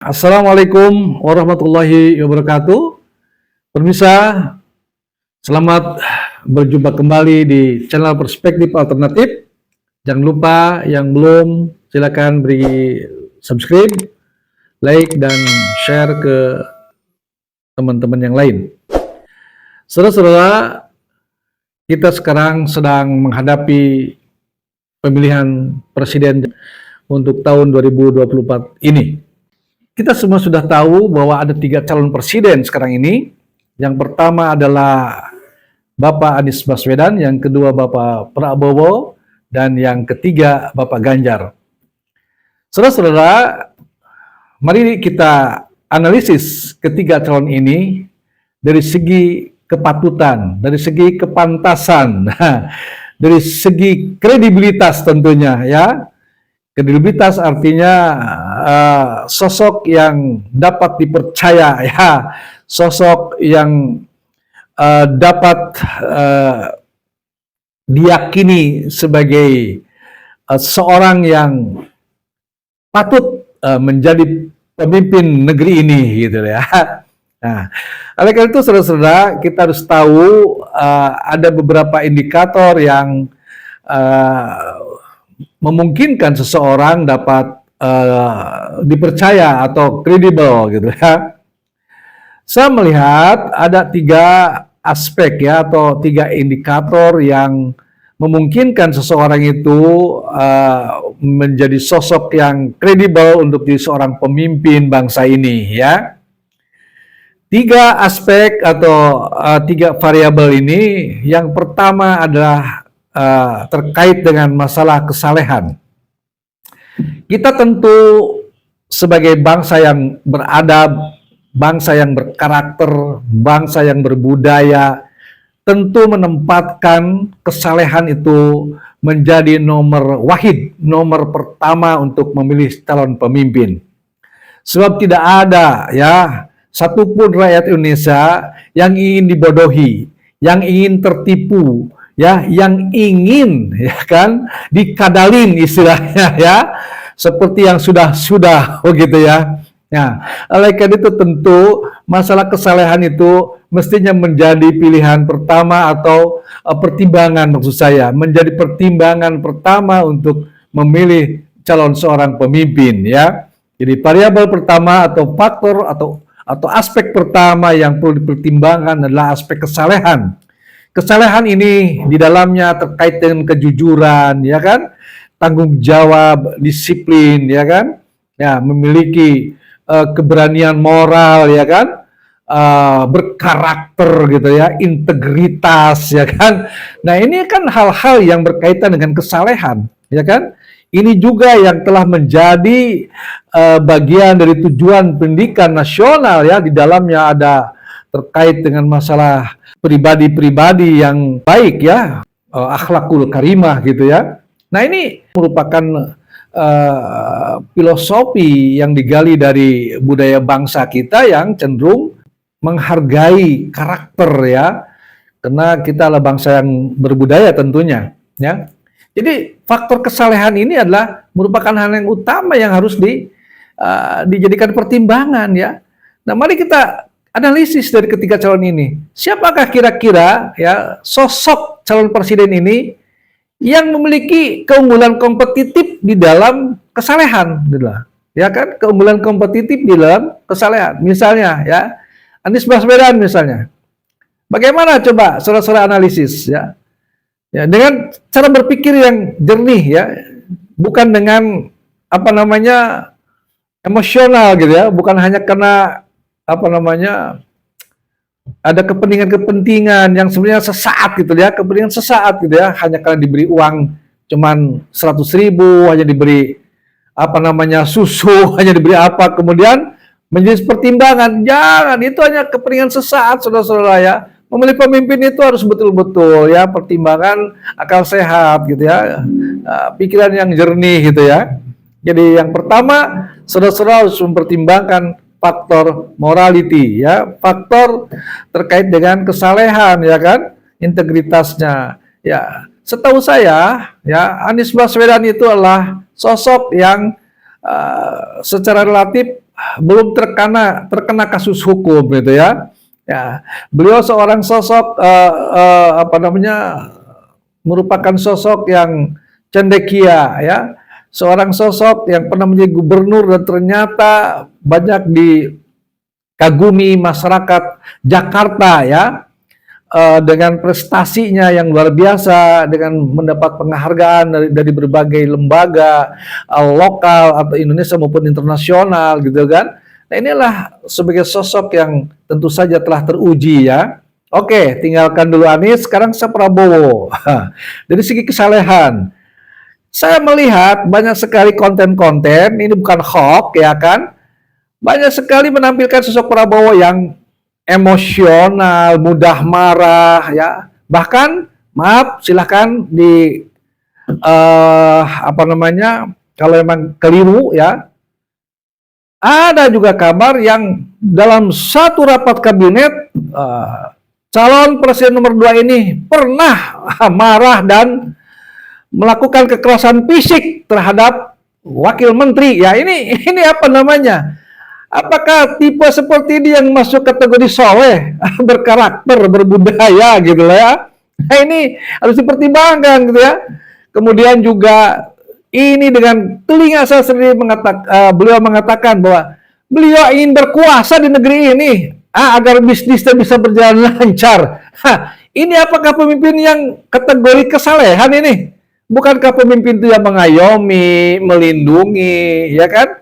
Assalamualaikum warahmatullahi wabarakatuh. Pemirsa, selamat berjumpa kembali di channel Perspektif Alternatif. Jangan lupa yang belum, silakan beri subscribe, like, dan share ke teman-teman yang lain. Saudara-saudara, kita sekarang sedang menghadapi pemilihan presiden untuk tahun 2024 ini. Kita semua sudah tahu bahwa ada 3 calon presiden sekarang ini. Yang pertama adalah Bapak Anies Baswedan, yang kedua Bapak Prabowo, dan yang ketiga Bapak Ganjar. Saudara-saudara, mari kita analisis ketiga calon ini dari segi kepatutan, dari segi kepantasan, dari segi kredibilitas tentunya ya. Kredibilitas artinya sosok yang dapat dipercaya ya, sosok yang dapat diyakini sebagai seorang yang patut menjadi pemimpin negeri ini gitu ya. Nah, oleh karena itu saudara-saudara, kita harus tahu ada beberapa indikator yang memungkinkan seseorang dapat dipercaya atau kredibel gitu ya. Saya melihat ada 3 aspek ya, atau 3 indikator yang memungkinkan seseorang itu menjadi sosok yang kredibel untuk jadi seorang pemimpin bangsa ini ya. 3 aspek atau 3 variabel ini, yang pertama adalah terkait dengan masalah kesalehan. Kita tentu sebagai bangsa yang beradab, bangsa yang berkarakter, bangsa yang berbudaya, tentu menempatkan kesalehan itu menjadi nomor wahid, nomor pertama untuk memilih calon pemimpin. Sebab tidak ada ya satupun rakyat Indonesia yang ingin dibodohi, yang ingin tertipu, ya, yang ingin ya kan dikadalin istilahnya ya, seperti yang sudah begitu ya. Nah, oleh karena itu tentu masalah kesalehan itu mestinya menjadi pilihan pertama atau pertimbangan, maksud saya menjadi pertimbangan pertama untuk memilih calon seorang pemimpin ya. Jadi variabel pertama atau faktor atau aspek pertama yang perlu dipertimbangkan adalah aspek kesalehan. Kesalehan ini di dalamnya terkait dengan kejujuran, ya kan, tanggung jawab, disiplin, ya kan, ya, memiliki keberanian moral, ya kan, berkarakter gitu ya, integritas, ya kan. Nah ini kan hal-hal yang berkaitan dengan kesalehan, ya kan. Ini juga yang telah menjadi bagian dari tujuan pendidikan nasional ya, di dalamnya ada terkait dengan masalah pribadi-pribadi yang baik ya, akhlakul karimah gitu ya. Nah ini merupakan filosofi yang digali dari budaya bangsa kita yang cenderung menghargai karakter ya, karena kita adalah bangsa yang berbudaya tentunya ya. Jadi faktor kesalehan ini adalah merupakan hal yang utama yang harus dijadikan pertimbangan ya. Nah mari kita analisis dari ketiga calon ini. Siapakah kira-kira ya sosok calon presiden ini yang memiliki keunggulan kompetitif di dalam kesalehan, gitu lah. Ya kan, keunggulan kompetitif di dalam kesalehan. Misalnya ya, Anies Baswedan misalnya. Bagaimana coba saudara-saudara analisis ya? Ya, dengan cara berpikir yang jernih ya, bukan dengan apa namanya emosional gitu ya, bukan hanya karena apa namanya ada kepentingan-kepentingan yang sebenarnya sesaat gitu ya, kepentingan sesaat gitu ya, hanya karena diberi uang cuman 100.000, hanya diberi apa namanya susu, hanya diberi apa, kemudian menjadi pertimbangan. Jangan, itu hanya kepentingan sesaat saudara-saudara ya. Memilih pemimpin itu harus betul-betul ya, pertimbangan akal sehat gitu ya, pikiran yang jernih gitu ya. Jadi yang pertama, saudara-saudara harus mempertimbangkan faktor morality ya, faktor terkait dengan kesalehan ya kan, integritasnya. Ya, setahu saya ya Anies Baswedan itu adalah sosok yang secara relatif belum terkena kasus hukum gitu ya. Ya, beliau seorang sosok apa namanya, merupakan sosok yang cendekia ya, seorang sosok yang pernah menjadi gubernur dan ternyata banyak dikagumi masyarakat Jakarta ya, dengan prestasinya yang luar biasa, dengan mendapat penghargaan dari berbagai lembaga lokal atau Indonesia maupun internasional gitu kan. Nah inilah sebagai sosok yang tentu saja telah teruji ya. Oke, tinggalkan dulu Anies, sekarang saya Prabowo. Dari segi kesalehan, saya melihat banyak sekali konten-konten, ini bukan hoax ya kan, banyak sekali menampilkan sosok Prabowo yang emosional, mudah marah ya. Bahkan maaf silahkan di apa namanya, kalau memang keliru ya, ada juga kabar yang dalam satu rapat kabinet calon presiden nomor 2 ini pernah marah dan melakukan kekerasan fisik terhadap wakil menteri. Ya ini apa namanya? Apakah tipe seperti ini yang masuk kategori soleh, berkarakter, berbudaya gitu lah ya? Nah ini harus dipertimbangkan gitu ya. Kemudian juga ini dengan telinga saya sendiri beliau mengatakan bahwa beliau ingin berkuasa di negeri ini agar bisnisnya bisa berjalan lancar. Ini apakah pemimpin yang kategori kesalehan ini? Bukankah pemimpin itu yang mengayomi, melindungi, ya kan?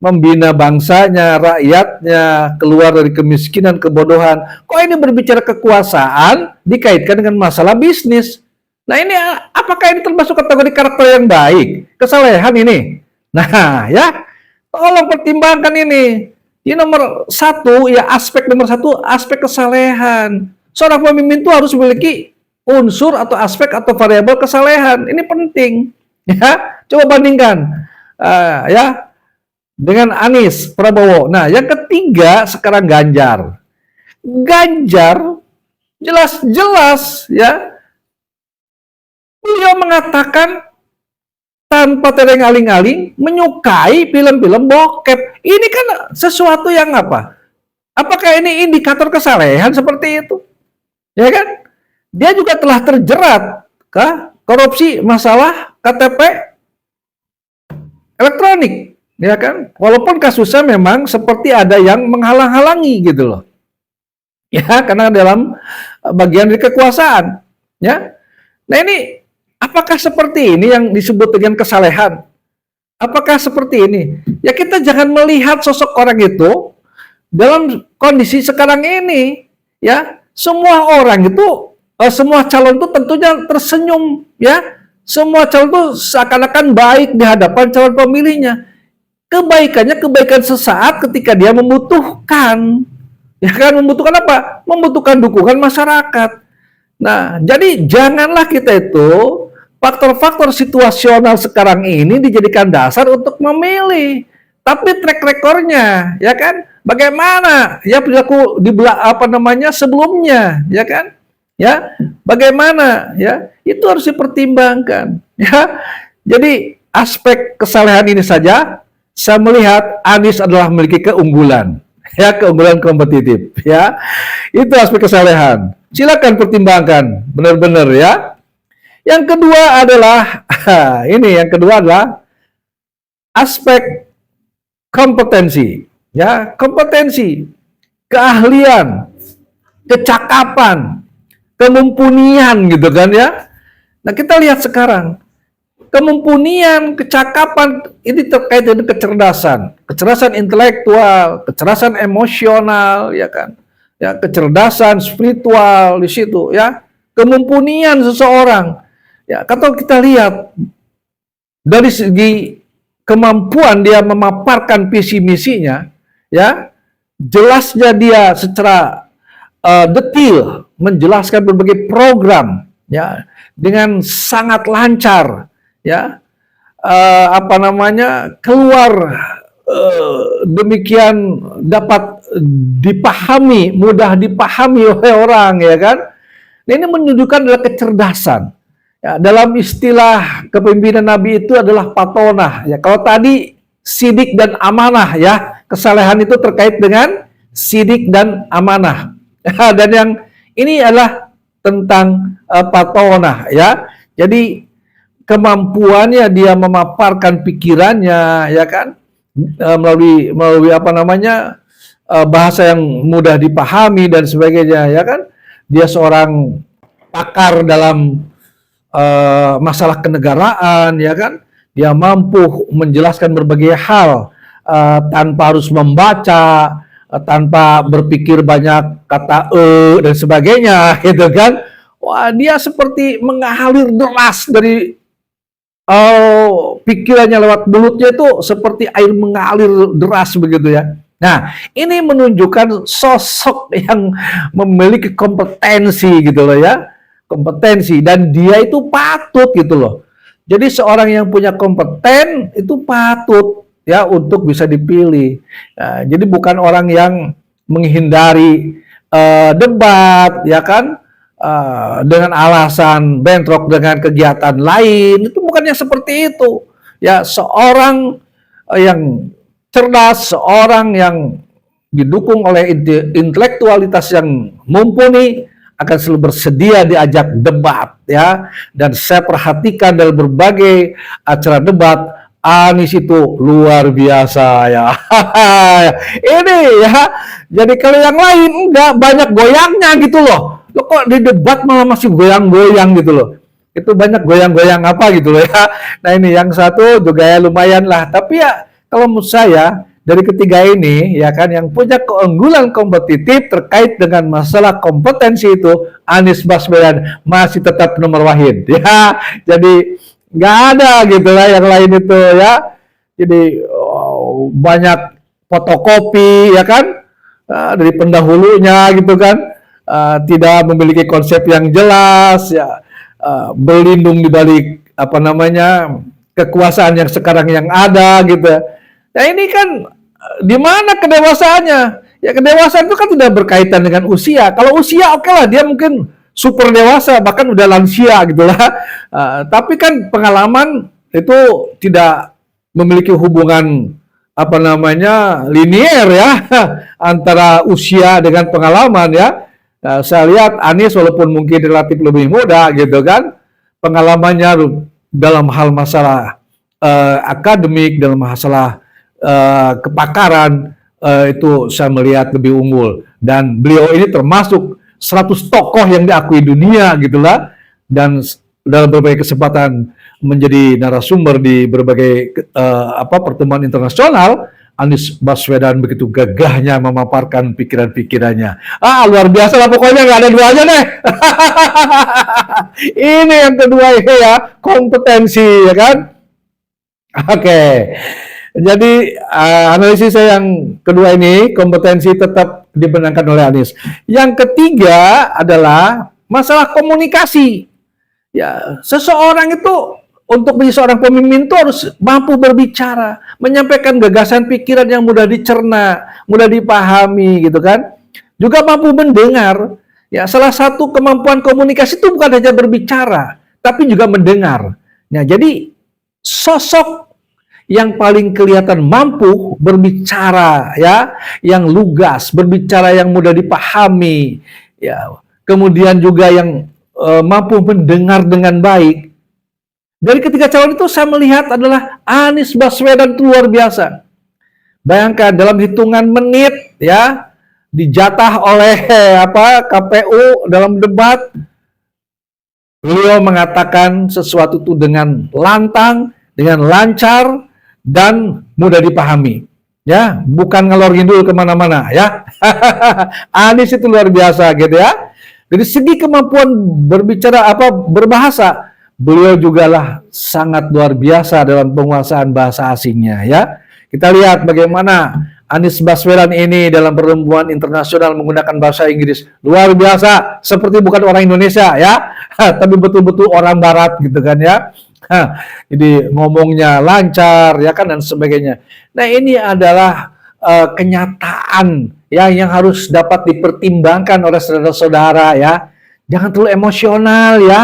Membina bangsanya, rakyatnya, keluar dari kemiskinan, kebodohan. Kok ini berbicara kekuasaan dikaitkan dengan masalah bisnis? Nah ini apakah ini termasuk kategori karakter yang baik? Kesalehan ini? Nah ya, tolong pertimbangkan ini. Ini nomor satu, ya aspek nomor satu, aspek kesalehan. Seorang pemimpin itu harus memiliki unsur atau aspek atau variabel kesalehan. Ini penting. Ya, coba bandingkan. Ya, dengan Anies, Prabowo. Nah, yang ketiga sekarang Ganjar. Ganjar jelas-jelas ya, beliau mengatakan tanpa tereng-aling-aling menyukai film-film bokep. Ini kan sesuatu yang apa? Apakah ini indikator kesalehan seperti itu? Ya kan? Dia juga telah terjerat ke korupsi masalah KTP elektronik. Ya kan? Walaupun kasusnya memang seperti ada yang menghalang-halangi gitu loh. Ya, karena dalam bagian dari kekuasaan. Ya. Nah ini, apakah seperti ini yang disebut dengan kesalehan? Apakah seperti ini? Ya kita jangan melihat sosok orang itu dalam kondisi sekarang ini. Ya, semua orang itu, semua calon itu tentunya tersenyum. Ya, semua calon itu seakan-akan baik di hadapan calon pemilihnya. Kebaikannya kebaikan sesaat ketika dia membutuhkan. Ya kan, membutuhkan apa? Membutuhkan dukungan masyarakat. Nah, jadi janganlah kita itu faktor-faktor situasional sekarang ini dijadikan dasar untuk memilih. Tapi track recordnya, ya kan? Bagaimana ya perilaku di sebelumnya, ya kan? Ya, bagaimana ya? Itu harus dipertimbangkan, ya. Jadi aspek kesalehan ini saja saya melihat Anies adalah memiliki keunggulan, ya, keunggulan kompetitif, ya. Itu aspek kesalehan. Silakan pertimbangkan benar-benar ya. Yang kedua adalah yang kedua adalah aspek kompetensi, ya, kompetensi, keahlian, kecakapan, kemumpunian gitu kan ya. Nah, kita lihat sekarang kemumpunian, kecakapan ini terkait dengan kecerdasan intelektual, kecerdasan emosional, ya kan, ya, kecerdasan spiritual di situ, ya, kemumpunian seseorang, ya. Kalau kita lihat dari segi kemampuan dia memaparkan visi misinya, ya, jelasnya dia secara detail menjelaskan berbagai program, ya, dengan sangat lancar. Ya, keluar demikian dapat dipahami, mudah dipahami oleh orang, ya kan? Nah, ini menunjukkan adalah kecerdasan. Ya, dalam istilah kepemimpinan Nabi itu adalah patonah. Ya, kalau tadi sidik dan amanah, ya, kesalehan itu terkait dengan sidik dan amanah. Dan yang ini adalah tentang patonah ya. Jadi kemampuannya dia memaparkan pikirannya ya kan, melalui apa namanya, bahasa yang mudah dipahami dan sebagainya ya kan. Dia seorang pakar dalam masalah kenegaraan ya kan. Dia mampu menjelaskan berbagai hal tanpa harus membaca, tanpa berpikir banyak kata dan sebagainya gitu kan. Wah, dia seperti mengalir deras dari pikirannya lewat mulutnya, itu seperti air mengalir deras begitu ya. Nah, ini menunjukkan sosok yang memiliki kompetensi gitu loh ya. Kompetensi, dan dia itu patut gitu loh. Jadi seorang yang punya kompeten itu patut ya untuk bisa dipilih. Nah, jadi bukan orang yang menghindari debat ya kan, dengan alasan bentrok dengan kegiatan lain. Itu bukannya seperti itu. Ya, seorang yang cerdas, seorang yang didukung oleh intelektualitas yang mumpuni akan selalu bersedia diajak debat ya. Dan saya perhatikan dalam berbagai acara debat, Anies itu luar biasa ya. Ini ya. Jadi kalau yang lain enggak, banyak goyangnya gitu loh. Lo kok di debat malah masih goyang-goyang gitu loh. Itu banyak goyang-goyang apa gitu loh ya. Nah, ini yang satu juga ya lumayan lah. Tapi ya kalau menurut saya dari ketiga ini ya kan, yang punya keunggulan kompetitif terkait dengan masalah kompetensi itu Anies Baswedan masih tetap nomor wahid ya. Jadi nggak ada gitu lah yang lain itu ya. Jadi banyak fotokopi ya kan, dari pendahulunya gitu kan, tidak memiliki konsep yang jelas ya, berlindung di balik apa namanya kekuasaan yang sekarang yang ada gitu. Nah, ini kan di mana kedewasaannya? Ya, kedewasaan itu kan tidak berkaitan dengan usia. Kalau usia oke lah, dia mungkin super dewasa, bahkan udah lansia gitu lah. Tapi kan pengalaman itu tidak memiliki hubungan apa namanya linier ya antara usia dengan pengalaman ya. Saya lihat Anies walaupun mungkin relatif lebih muda gitu kan, pengalamannya dalam hal masalah akademik, dalam masalah kepakaran itu saya melihat lebih unggul. Dan beliau ini termasuk 100 tokoh yang diakui dunia gitulah, dan dalam berbagai kesempatan menjadi narasumber di berbagai pertemuan internasional. Anies Baswedan begitu gagahnya memaparkan pikiran-pikirannya. Luar biasa lah pokoknya, nggak ada duanya deh. Ini yang kedua ini ya, kompetensi ya kan. Oke. Jadi analisis saya yang kedua ini, kompetensi tetap dibenarkan oleh Anies. Yang ketiga adalah masalah komunikasi. Ya, seseorang itu untuk menjadi seorang pemimpin itu harus mampu berbicara, menyampaikan gagasan pikiran yang mudah dicerna, mudah dipahami gitu kan. Juga mampu mendengar. Ya, salah satu kemampuan komunikasi itu bukan hanya berbicara, tapi juga mendengar. Nah, jadi sosok yang paling kelihatan mampu berbicara ya, yang lugas, berbicara yang mudah dipahami ya, kemudian juga yang mampu mendengar dengan baik. Dari ketiga calon itu saya melihat adalah Anies Baswedan itu luar biasa. Bayangkan dalam hitungan menit ya, dijatah oleh KPU dalam debat, beliau mengatakan sesuatu itu dengan lantang, dengan lancar, dan mudah dipahami. Ya, bukan ngalor ngidul kemana-mana ya. Anies itu luar biasa gitu ya. Dari segi kemampuan berbicara berbahasa, beliau juga lah sangat luar biasa dalam penguasaan bahasa asingnya ya. Kita lihat bagaimana Anies Baswedan ini dalam pertemuan internasional menggunakan bahasa Inggris luar biasa, seperti bukan orang Indonesia ya, tapi betul-betul orang Barat gitu kan ya. Jadi ngomongnya lancar ya kan dan sebagainya. Nah, ini adalah kenyataan ya yang harus dapat dipertimbangkan oleh saudara-saudara ya. Jangan terlalu emosional ya.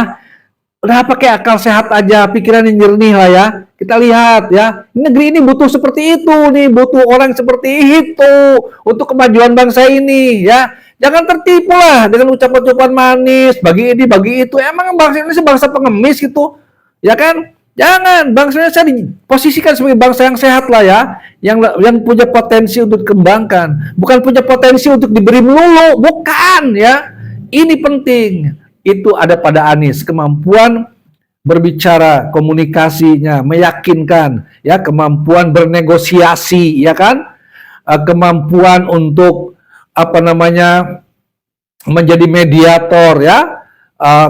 Udah pakai akal sehat aja, pikiran yang jernih lah ya. Kita lihat ya, negeri ini butuh seperti itu nih, butuh orang seperti itu untuk kemajuan bangsa ini ya. Jangan tertipu lah dengan ucapan-ucapan manis, bagi ini, bagi itu. Emang bangsa Indonesia bangsa pengemis gitu, ya kan? Jangan, bangsa Indonesia diposisikan sebagai bangsa yang sehat lah ya, yang punya potensi untuk dikembangkan, bukan punya potensi untuk diberi melulu, bukan ya. Ini penting. Itu ada pada Anies, kemampuan berbicara, komunikasinya meyakinkan, ya, kemampuan bernegosiasi, ya kan, kemampuan untuk menjadi mediator, ya,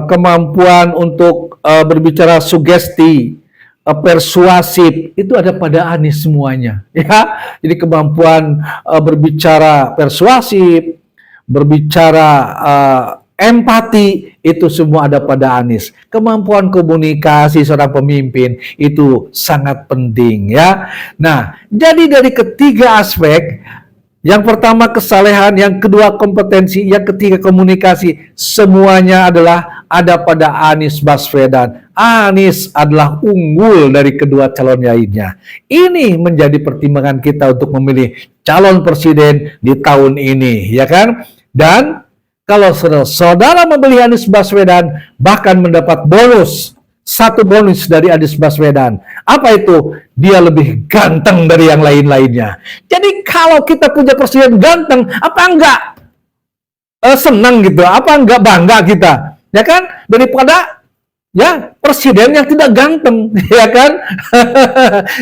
kemampuan untuk berbicara sugesti, persuasif, itu ada pada Anies semuanya, ya. Jadi kemampuan berbicara persuasif, berbicara empati, itu semua ada pada Anies. Kemampuan komunikasi seorang pemimpin itu sangat penting ya. Nah, jadi dari ketiga aspek, yang pertama kesalehan, yang kedua kompetensi, yang ketiga komunikasi, semuanya adalah ada pada Anies Baswedan. Anies adalah unggul dari kedua calon lainnya. Ini menjadi pertimbangan kita untuk memilih calon presiden di tahun ini, ya kan? Dan kalau saudara memilih Anies Baswedan, bahkan mendapat bonus, satu bonus dari Anies Baswedan. Apa itu? Dia lebih ganteng dari yang lain-lainnya. Jadi kalau kita punya presiden ganteng, apa enggak senang gitu? Apa enggak bangga kita? Ya kan? Daripada ya presiden yang tidak ganteng, ya kan?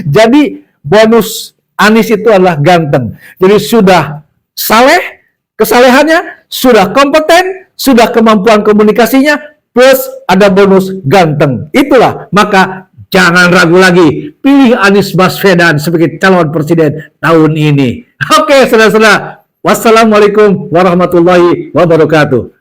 Jadi bonus Anies itu adalah ganteng. Jadi sudah saleh, kesalehannya, sudah kompeten, sudah kemampuan komunikasinya, plus ada bonus ganteng. Itulah, maka jangan ragu lagi, pilih Anies Baswedan sebagai calon presiden tahun ini. Oke, saudara-saudara. Wassalamualaikum warahmatullahi wabarakatuh.